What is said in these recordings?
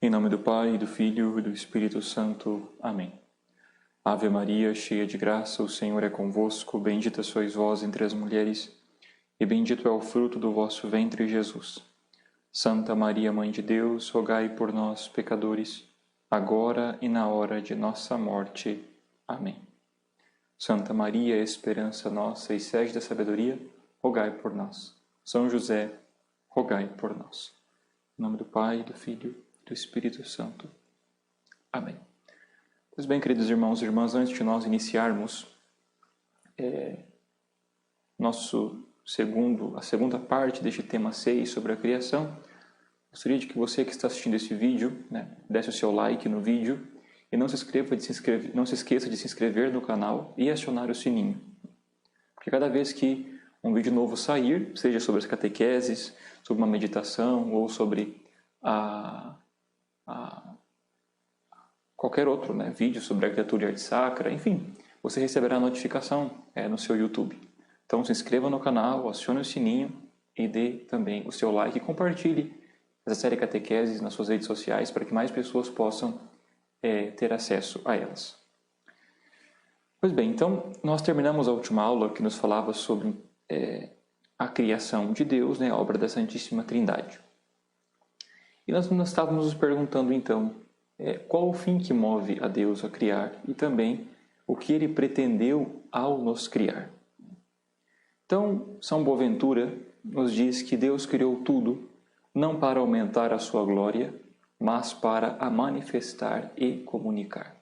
Em nome do Pai, do Filho e do Espírito Santo. Amém. Ave Maria, cheia de graça, o Senhor é convosco. Bendita sois vós entre as mulheres, e bendito é o fruto do vosso ventre, Jesus. Santa Maria, Mãe de Deus, rogai por nós, pecadores, agora e na hora de nossa morte. Amém. Santa Maria, esperança nossa e sede da sabedoria, rogai por nós. São José, rogai por nós. Em nome do Pai, do Filho e do Espírito Santo. Amém. Pois bem, queridos irmãos e irmãs, antes de nós iniciarmos a segunda parte deste tema 6 sobre a criação, gostaria de que você que está assistindo esse vídeo, desse o seu like no vídeo e não se esqueça de se inscrever no canal e acionar o sininho. Porque cada vez que um vídeo novo sair, seja sobre as catequeses, sobre uma meditação ou sobre qualquer outro vídeo sobre a criatura e arte sacra, enfim, você receberá a notificação no seu YouTube. Então se inscreva no canal, acione o sininho e dê também o seu like e compartilhe essa série catequeses nas suas redes sociais para que mais pessoas possam ter acesso a elas. Pois bem, então nós terminamos a última aula que nos falava sobre a criação de Deus, a obra da Santíssima Trindade. E nós estávamos nos perguntando então qual o fim que move a Deus a criar e também o que ele pretendeu ao nos criar. Então, São Boaventura nos diz que Deus criou tudo não para aumentar a sua glória, mas para a manifestar e comunicar.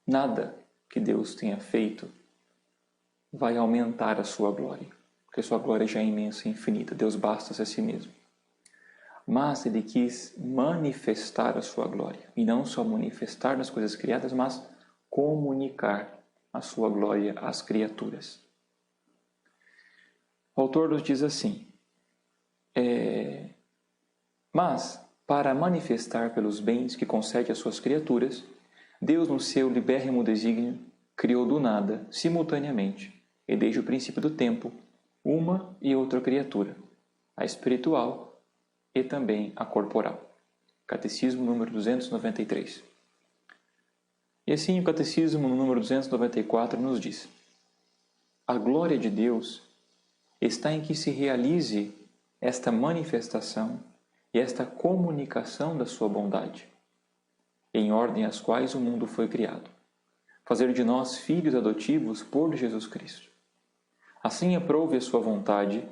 Nada que Deus tenha feito vai aumentar a sua glória, porque a sua glória já é imensa e infinita. Deus basta-se a si mesmo. Mas ele quis manifestar a sua glória, e não só manifestar nas coisas criadas, mas comunicar a sua glória às criaturas. O autor nos diz assim: mas, para manifestar pelos bens que concede às suas criaturas, Deus, no seu libérrimo desígnio, criou do nada, simultaneamente, e desde o princípio do tempo, uma e outra criatura, a espiritual e também a corporal. Catecismo número 293. E assim o Catecismo número 294 nos diz: a glória de Deus está em que se realize esta manifestação e esta comunicação da sua bondade, em ordem às quais o mundo foi criado, fazer de nós filhos adotivos por Jesus Cristo. Assim aprove a sua vontade,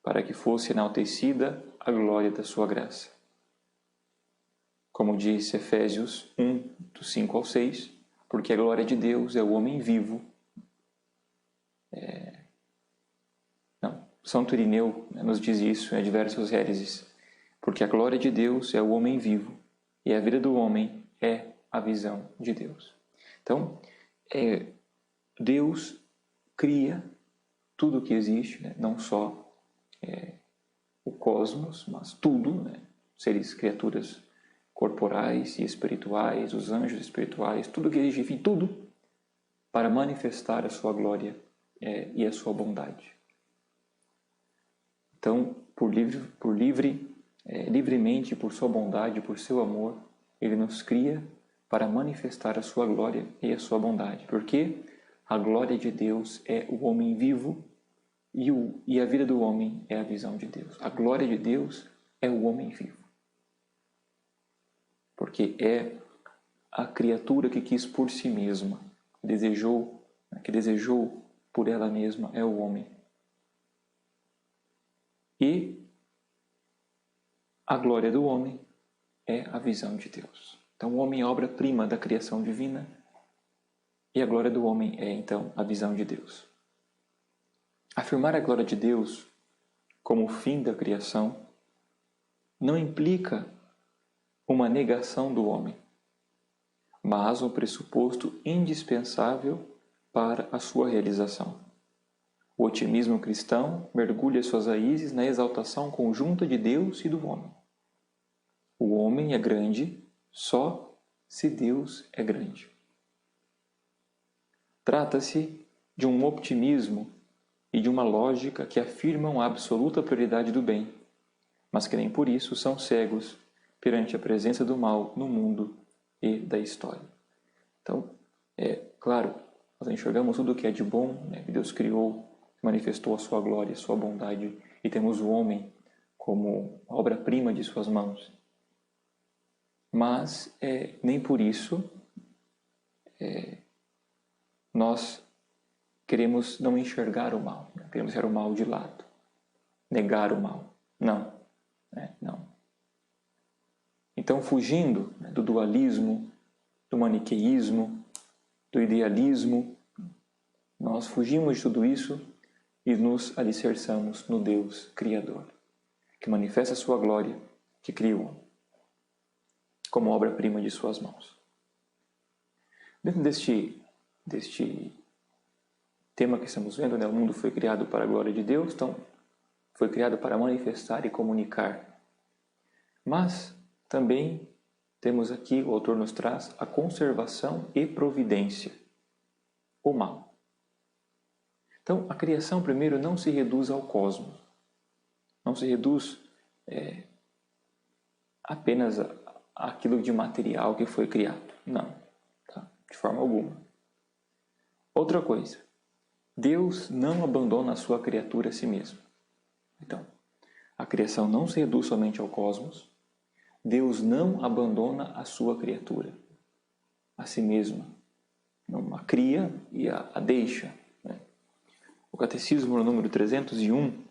para que fosse enaltecida a glória da sua graça. Como diz Efésios 1, do 5 ao 6, porque a glória de Deus é o homem vivo. Santo Irineu nos diz isso em diversos héreses, porque a glória de Deus é o homem vivo e a vida do homem é a visão de Deus. Então, Deus cria tudo o que existe, não só o cosmos, mas tudo, seres, criaturas corporais e espirituais, os anjos espirituais, tudo que existe, enfim, tudo para manifestar a sua glória e a sua bondade. Então, livremente, por sua bondade, por seu amor, ele nos cria para manifestar a sua glória e a sua bondade, porque a glória de Deus é o homem vivo e a vida do homem é a visão de Deus. A glória de Deus é o homem vivo, porque é a criatura que quis por si mesma, que desejou por ela mesma, é o homem. E a glória do homem é a visão de Deus. Então o homem é obra-prima da criação divina e a glória do homem é, então, a visão de Deus. Afirmar a glória de Deus como o fim da criação não implica uma negação do homem, mas um pressuposto indispensável para a sua realização. O otimismo cristão mergulha suas raízes na exaltação conjunta de Deus e do homem. O homem é grande só se Deus é grande. Trata-se de um optimismo e de uma lógica que afirmam a absoluta prioridade do bem, mas que nem por isso são cegos perante a presença do mal no mundo e da história. Então, claro, nós enxergamos tudo o que é de bom, né, que Deus criou, manifestou a sua glória, a sua bondade, e temos o homem como obra-prima de suas mãos. Mas nem por isso nós queremos não enxergar o mal, né? Queremos deixar o mal de lado, negar o mal. Não, não. Então, fugindo, né, do dualismo, do maniqueísmo, do idealismo, nós fugimos de tudo isso e nos alicerçamos no Deus Criador, que manifesta a sua glória, que criou como obra-prima de suas mãos. Dentro deste tema que estamos vendo, né, o mundo foi criado para a glória de Deus, então foi criado para manifestar e comunicar. Mas também temos aqui, o autor nos traz, a conservação e providência, o mal. Então, a criação, primeiro, não se reduz ao cosmos. Não se reduz apenas àquilo de material que foi criado. Não, tá? De forma alguma. Outra coisa, Deus não abandona a sua criatura a si mesmo. Então, a criação não se reduz somente ao cosmos. Deus não abandona a sua criatura a si mesma. Não a cria e a deixa. Né? O Catecismo, no número 301,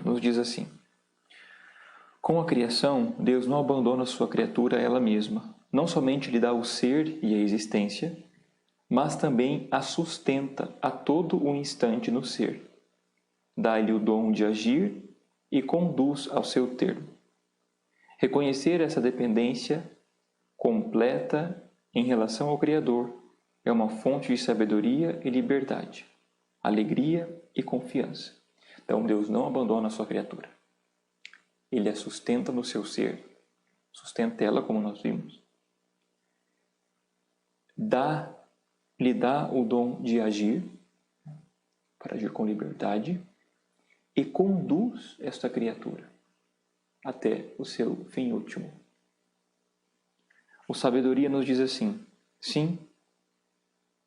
nos diz assim: com a criação, Deus não abandona a sua criatura a ela mesma. Não somente lhe dá o ser e a existência, mas também a sustenta a todo o instante no ser. Dá-lhe o dom de agir e conduz ao seu termo. Reconhecer essa dependência completa em relação ao Criador é uma fonte de sabedoria e liberdade, alegria e confiança. Então, Deus não abandona a sua criatura. Ele a sustenta no seu ser, sustenta ela como nós vimos. Lhe dá o dom de agir, para agir com liberdade, e conduz esta criatura até o seu fim último. O Sabedoria nos diz assim, sim,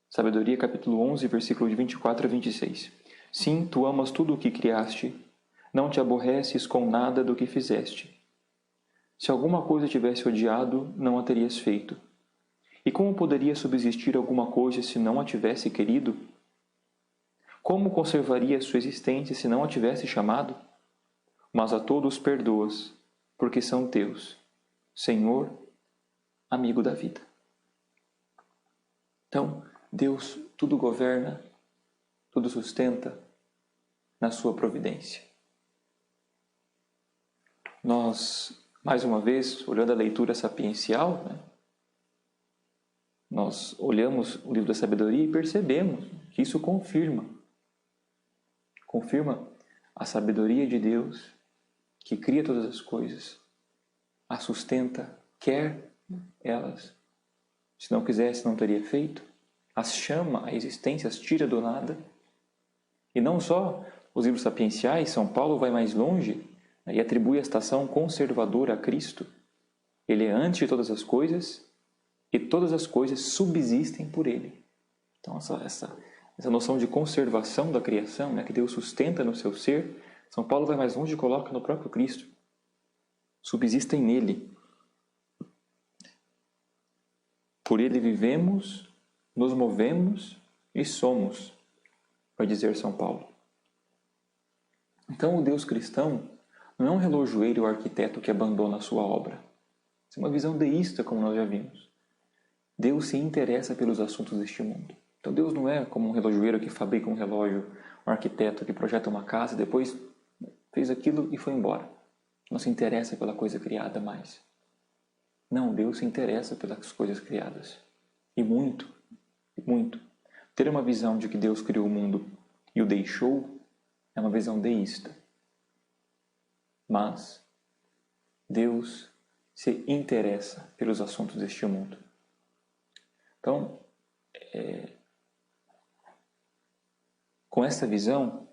Sabedoria capítulo 11, versículo de 24 a 26. Sim, tu amas tudo o que criaste, não te aborreces com nada do que fizeste. Se alguma coisa tivesse odiado, não a terias feito. E como poderia subsistir alguma coisa se não a tivesse querido? Como conservaria sua existência se não a tivesse chamado? Mas a todos perdoas, porque são teus. Senhor, amigo da vida. Então, Deus tudo governa, tudo sustenta na sua providência. Nós, mais uma vez, olhando a leitura sapiencial, nós olhamos o livro da sabedoria e percebemos que isso confirma a sabedoria de Deus, que cria todas as coisas, a sustenta, quer elas. Se não quisesse, não teria feito. As chama à existência, as tira do nada. E não só os livros sapienciais, São Paulo vai mais longe, né, e atribui a estação conservadora a Cristo. Ele é antes de todas as coisas e todas as coisas subsistem por ele. Então, essa noção de conservação da criação, né, que Deus sustenta no seu ser, São Paulo vai mais longe e coloca no próprio Cristo. Subsistem nele. Por ele vivemos, nos movemos e somos, vai dizer São Paulo. Então, o Deus cristão não é um relojoeiro ou arquiteto que abandona a sua obra. Isso é uma visão deísta, como nós já vimos. Deus se interessa pelos assuntos deste mundo. Então, Deus não é como um relojoeiro que fabrica um relógio, um arquiteto que projeta uma casa, depois fez aquilo e foi embora. Não se interessa pela coisa criada mais. Não, Deus se interessa pelas coisas criadas. E muito, muito. Ter uma visão de que Deus criou o mundo e o deixou é uma visão deísta. Mas Deus se interessa pelos assuntos deste mundo. Então, com essa visão,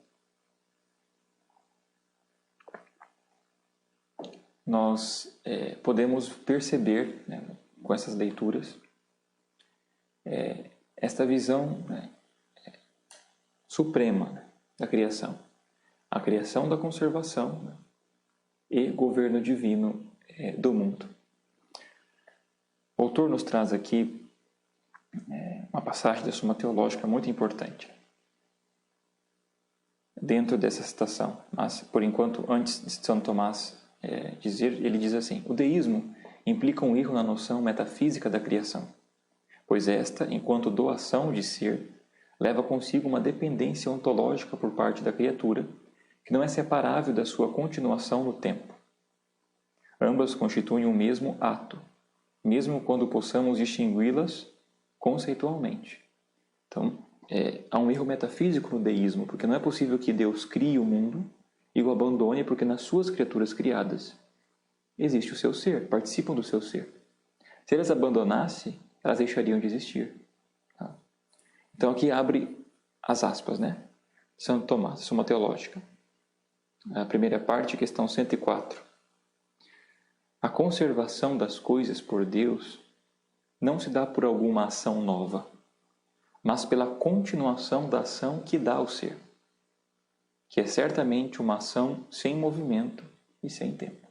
nós podemos perceber, né, com essas leituras, esta visão, né, suprema, né, da criação. A criação da conservação, né, e governo divino do mundo. O autor nos traz aqui uma passagem da Suma Teológica muito importante dentro dessa citação, mas por enquanto, antes de São Tomás dizer, ele diz assim: o deísmo implica um erro na noção metafísica da criação, pois esta, enquanto doação de ser, leva consigo uma dependência ontológica por parte da criatura, que não é separável da sua continuação no tempo. Ambas constituem o mesmo ato, mesmo quando possamos distingui-las conceitualmente. Então, há um erro metafísico no deísmo, porque não é possível que Deus crie o mundo e o abandone, porque nas suas criaturas criadas existe o seu ser, participam do seu ser. Se elas abandonassem, elas deixariam de existir. Tá? Então aqui abre as aspas, né? Santo Tomás, Suma Teológica. A primeira parte, questão 104. A conservação das coisas por Deus não se dá por alguma ação nova, mas pela continuação da ação que dá ao ser, que é certamente uma ação sem movimento e sem tempo.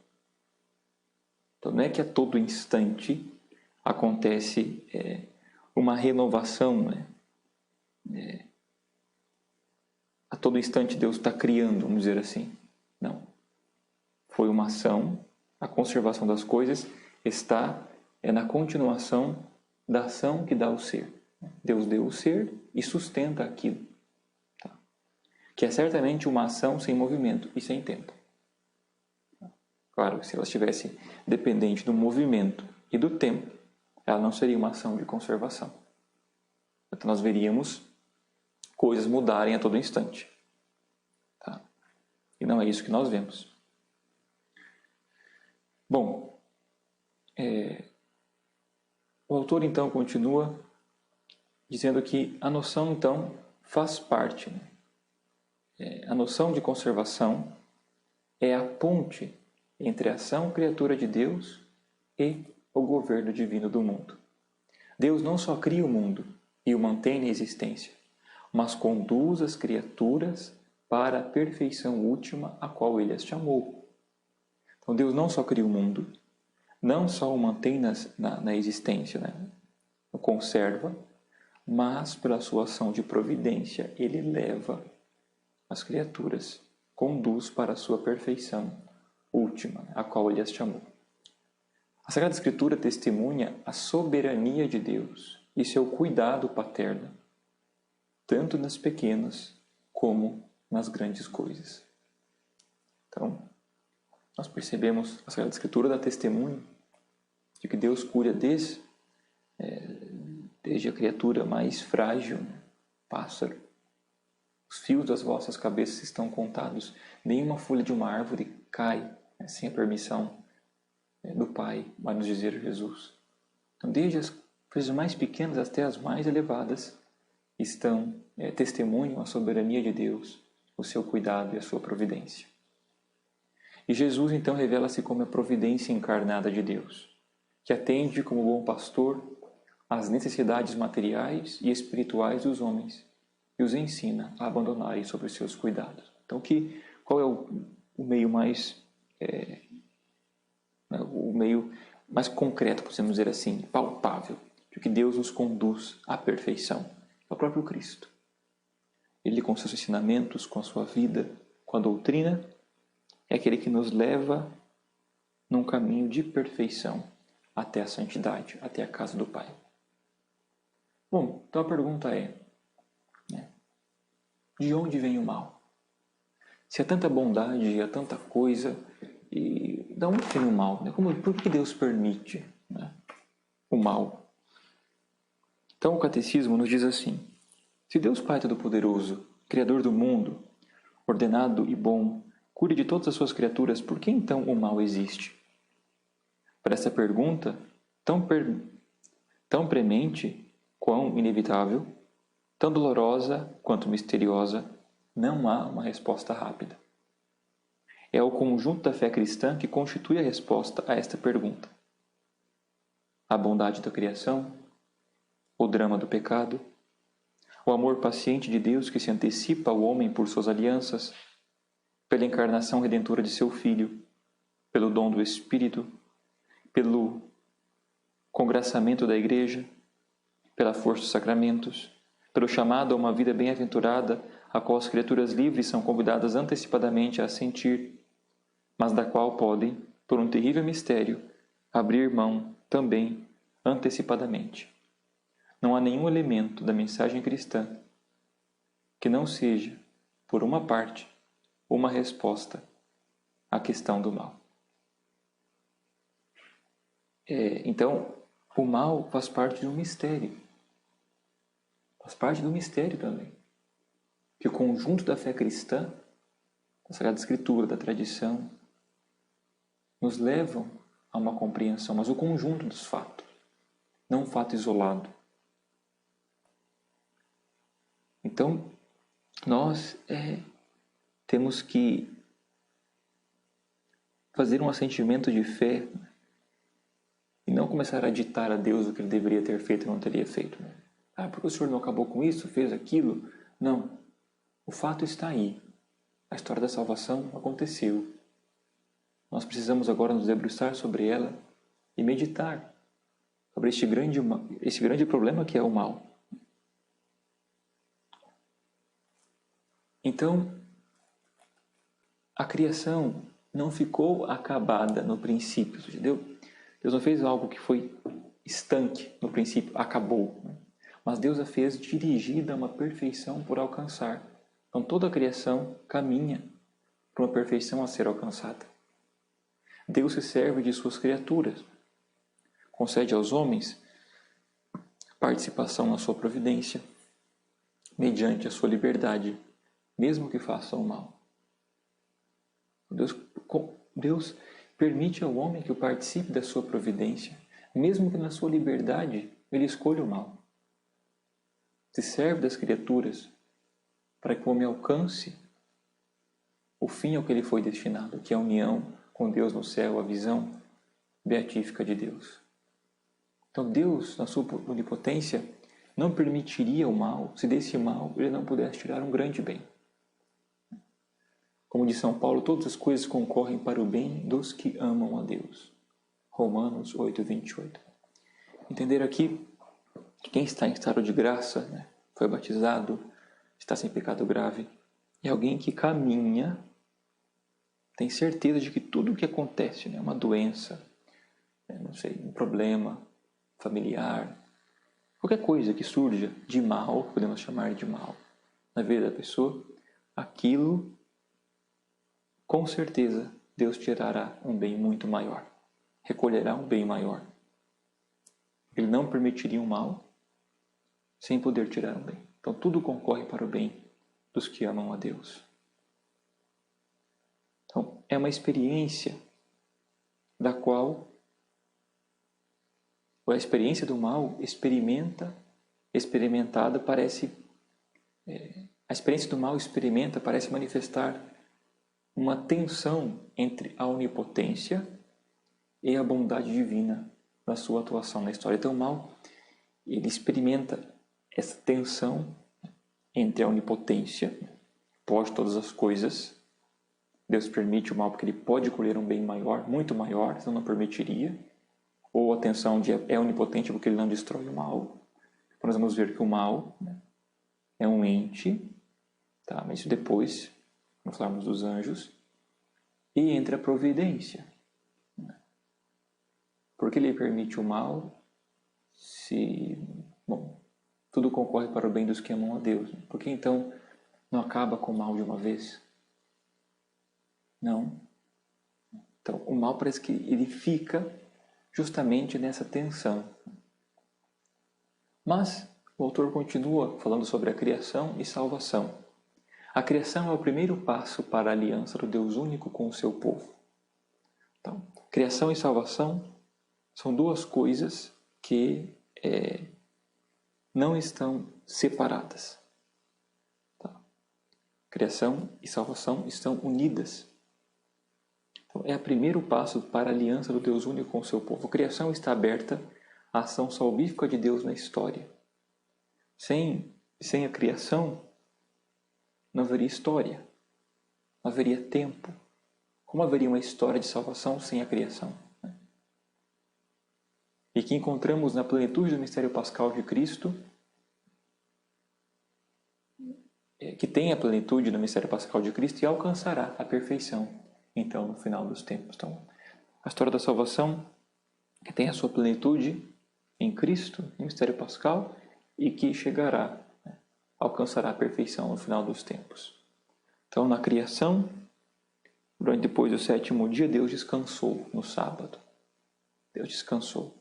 Então não é que a todo instante acontece uma renovação, né? A todo instante Deus está criando, vamos dizer assim. Não. Foi uma ação, a conservação das coisas está na continuação da ação que dá ao ser. Deus deu o ser e sustenta aquilo. Tá? Que é certamente uma ação sem movimento e sem tempo. Claro, se ela estivesse dependente do movimento e do tempo, ela não seria uma ação de conservação. Então nós veríamos coisas mudarem a todo instante. Tá? E não é isso que nós vemos. Bom, o autor então continua dizendo que a noção então faz parte, né? A noção de conservação é a ponte entre a ação criatura de Deus e o governo divino do mundo. Deus não só cria o mundo e o mantém na existência, mas conduz as criaturas para a perfeição última a qual Ele as chamou. Então Deus não só cria o mundo, não só o mantém na existência, né? O conserva, mas pela sua ação de providência Ele leva as criaturas, conduz para a sua perfeição última, a qual Ele as chamou. A Sagrada Escritura testemunha a soberania de Deus e seu cuidado paterno, tanto nas pequenas como nas grandes coisas. Então, nós percebemos a Sagrada Escritura dá testemunho de que Deus cuida desde a criatura mais frágil, pássaro. Os fios das vossas cabeças estão contados, nenhuma folha de uma árvore cai sem a permissão do Pai, vai nos dizer Jesus. Então, desde as coisas mais pequenas até as mais elevadas, testemunham a soberania de Deus, o seu cuidado e a sua providência. E Jesus, então, revela-se como a providência encarnada de Deus, que atende como bom pastor às necessidades materiais e espirituais dos homens e os ensina a abandonarem sobre os seus cuidados. Então, qual é o meio mais concreto, podemos dizer assim, palpável, de que Deus nos conduz à perfeição? É o próprio Cristo. Ele, com seus ensinamentos, com a sua vida, com a doutrina, é aquele que nos leva num caminho de perfeição até a santidade, até a casa do Pai. Bom, então a pergunta é, de onde vem o mal? Se há tanta bondade, há tanta coisa, e de onde vem o mal? Por que Deus permite o mal? Então o Catecismo nos diz assim: se Deus Pai Todo-Poderoso, Criador do mundo, ordenado e bom, cuida de todas as suas criaturas, por que então o mal existe? Para essa pergunta, tão premente, quão inevitável, tão dolorosa quanto misteriosa, não há uma resposta rápida. é o conjunto da fé cristã que constitui a resposta a esta pergunta. A bondade da criação, o drama do pecado, o amor paciente de Deus que se antecipa ao homem por suas alianças, pela encarnação redentora de seu Filho, pelo dom do Espírito, pelo congraçamento da Igreja, pela força dos sacramentos, pelo chamado a uma vida bem-aventurada, a qual as criaturas livres são convidadas antecipadamente a assentir, mas da qual podem, por um terrível mistério, abrir mão também antecipadamente. Não há nenhum elemento da mensagem cristã que não seja, por uma parte, uma resposta à questão do mal. Então, o mal faz parte de um mistério. Faz parte do mistério também. Que o conjunto da fé cristã, da Sagrada Escritura, da tradição, nos levam a uma compreensão, mas o conjunto dos fatos, não um fato isolado. Então, nós temos que fazer um assentimento de fé e não começar a ditar a Deus o que ele deveria ter feito ou não teria feito. Porque o Senhor não acabou com isso, fez aquilo. Não. O fato está aí. A história da salvação aconteceu. Nós precisamos agora nos debruçar sobre ela e meditar sobre este grande problema que é o mal. Então, a criação não ficou acabada no princípio, entendeu? Deus não fez algo que foi estanque no princípio, acabou. Mas Deus a fez dirigida a uma perfeição por alcançar. Então toda a criação caminha para uma perfeição a ser alcançada. Deus se serve de suas criaturas. Concede aos homens participação na sua providência, mediante a sua liberdade, mesmo que façam o mal. Deus permite ao homem que o participe da sua providência, mesmo que na sua liberdade ele escolha o mal. Se serve das criaturas para que o homem alcance o fim ao que ele foi destinado, que é a união com Deus no céu, a visão beatífica de Deus. Então Deus, na sua onipotência, não permitiria o mal se desse mal ele não pudesse tirar um grande bem. Como diz São Paulo, todas as coisas concorrem para o bem dos que amam a Deus. Romanos 8, 28. Entender aqui que quem está em estado de graça, foi batizado, está sem pecado grave, é alguém que caminha, tem certeza de que tudo o que acontece, uma doença, um problema familiar, qualquer coisa que surja de mal, podemos chamar de mal, na vida da pessoa, aquilo, com certeza, Deus tirará um bem muito maior, recolherá um bem maior. Ele não permitiria o mal sem poder tirar um bem. Então tudo concorre para o bem dos que amam a Deus. Então é uma experiência da qual a experiência do mal experimentada parece a experiência do mal parece manifestar uma tensão entre a onipotência e a bondade divina na sua atuação na história. Então o mal ele experimenta essa tensão entre a onipotência, pode todas as coisas. Deus permite o mal porque ele pode colher um bem maior, muito maior, senão não permitiria. Ou a tensão de é onipotente porque ele não destrói o mal. Então nós vamos ver que o mal é um ente, mas isso depois, quando falarmos dos anjos, e entre a providência. Por que ele permite o mal se... tudo concorre para o bem dos que amam a Deus. Por que então não acaba com o mal de uma vez? Não. Então o mal parece que ele fica justamente nessa tensão. Mas o autor continua falando sobre a criação e salvação. A criação é o primeiro passo para a aliança do Deus único com o seu povo. Então, criação e salvação são duas coisas que não estão separadas. Criação e salvação estão unidas. Então, é o primeiro passo para a aliança do Deus único com o seu povo. A criação está aberta à ação salvífica de Deus na história. Sem a criação, não haveria história, não haveria tempo. Como haveria uma história de salvação sem a criação? E que encontramos na plenitude do mistério pascal de Cristo, que tem a plenitude do mistério pascal de Cristo e alcançará a perfeição, então, no final dos tempos. Então, a história da salvação, que tem a sua plenitude em Cristo, no mistério pascal, e que chegará, alcançará a perfeição no final dos tempos. Então, na criação, depois do sétimo dia, Deus descansou no sábado. Deus descansou.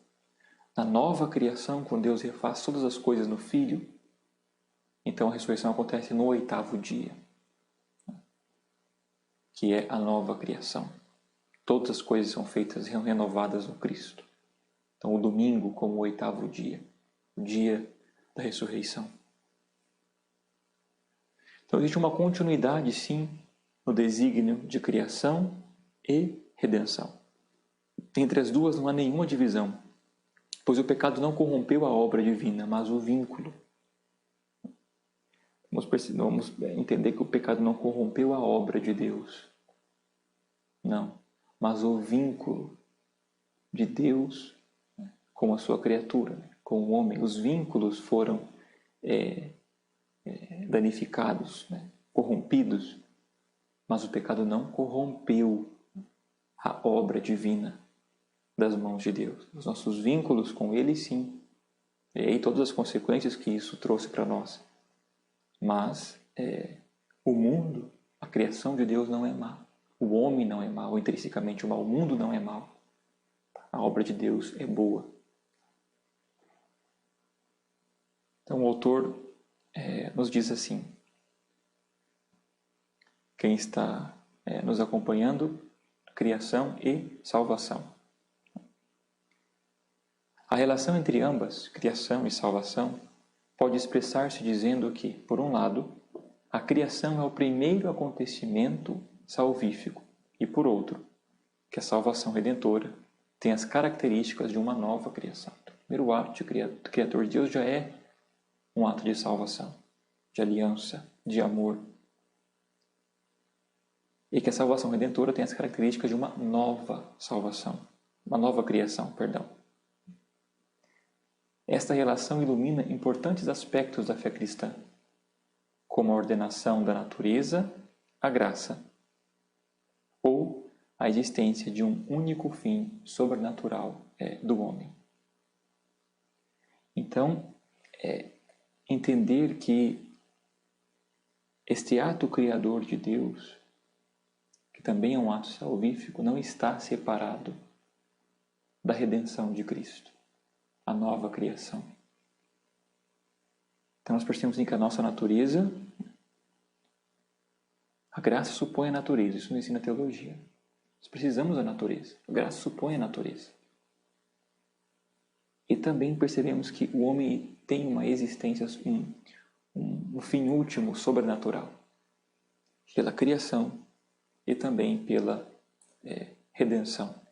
Na nova criação, quando Deus refaz todas as coisas no Filho, então a ressurreição acontece no oitavo dia, que é a nova criação. Todas as coisas são feitas, renovadas no Cristo. Então, o domingo como o oitavo dia, o dia da ressurreição. Então, existe uma continuidade, sim, no desígnio de criação e redenção. Entre as duas não há nenhuma divisão, pois o pecado não corrompeu a obra divina, mas o vínculo. Vamos entender que o pecado não corrompeu a obra de Deus. Não, mas o vínculo de Deus com a sua criatura, com o homem. Os vínculos foram danificados, corrompidos, mas o pecado não corrompeu a obra divina das mãos de Deus. Os nossos vínculos com Ele, sim. E aí todas as consequências que isso trouxe para nós. Mas o mundo, a criação de Deus não é má. O homem não é mau, intrinsecamente o mal. O mundo não é mau. A obra de Deus é boa. Então o autor nos diz assim, quem está nos acompanhando, criação e salvação. A relação entre ambas, criação e salvação, pode expressar-se dizendo que, por um lado, a criação é o primeiro acontecimento salvífico e, por outro, que a salvação redentora tem as características de uma nova criação. O primeiro ato do Criador de Deus já é um ato de salvação, de aliança, de amor. E que a salvação redentora tem as características de uma nova salvação, uma nova criação, perdão. Esta relação ilumina importantes aspectos da fé cristã, como a ordenação da natureza, a graça, ou a existência de um único fim sobrenatural do homem. Então, entender que este ato criador de Deus, que também é um ato salvífico, não está separado da redenção de Cristo, a nova criação. Então nós percebemos que a nossa natureza, a graça supõe a natureza, isso nos ensina a teologia. Nós precisamos da natureza, a graça supõe a natureza. E também percebemos que o homem tem uma existência, um fim último sobrenatural, pela criação e também pela redenção.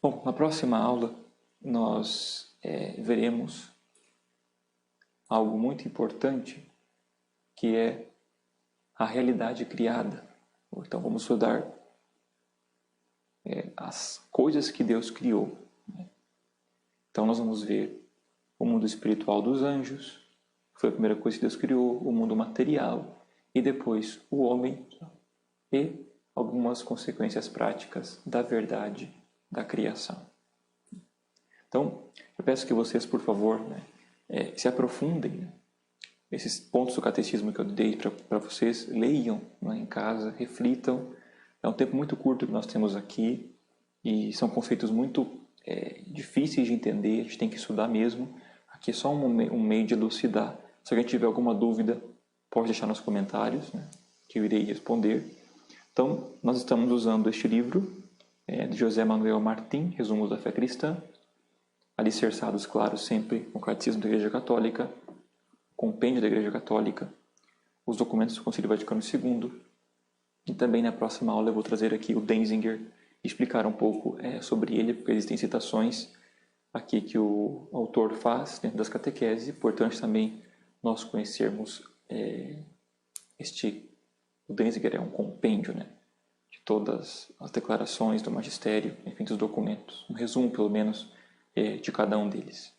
Bom, na próxima aula nós veremos algo muito importante, que é a realidade criada. Então vamos estudar as coisas que Deus criou. Então nós vamos ver o mundo espiritual dos anjos, que foi a primeira coisa que Deus criou, o mundo material, e depois o homem e algumas consequências práticas da verdade da criação. Então, eu peço que vocês, por favor, se aprofundem esses pontos do catecismo que eu dei para vocês, leiam em casa, reflitam. É um tempo muito curto que nós temos aqui e são conceitos muito difíceis de entender, a gente tem que estudar mesmo. Aqui é só um meio de elucidar. Se alguém tiver alguma dúvida, pode deixar nos comentários, que eu irei responder. Então, nós estamos usando este livro de José Manuel Martim, Resumos da Fé Cristã, alicerçados, claro, sempre com o Catecismo da Igreja Católica, Compêndio da Igreja Católica, os documentos do Concílio Vaticano II, E também na próxima aula eu vou trazer aqui o Denzinger e explicar um pouco sobre ele, porque existem citações aqui que o autor faz dentro das catequeses, e importante também nós conhecermos o Denzinger é um compêndio, né, de todas as declarações do magistério, enfim, dos documentos, um resumo pelo menos de cada um deles.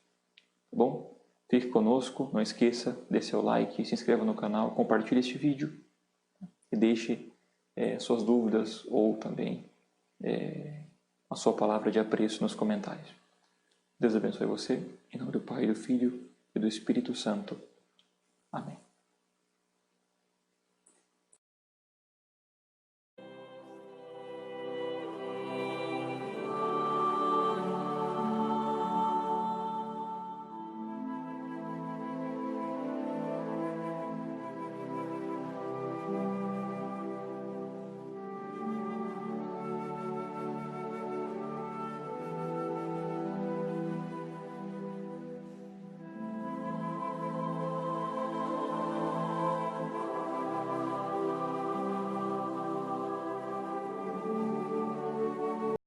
Tá bom? Fique conosco, não esqueça, dê seu like, se inscreva no canal, compartilhe este vídeo e deixe suas dúvidas ou também a sua palavra de apreço nos comentários. Deus abençoe você, em nome do Pai, do Filho e do Espírito Santo. Amém.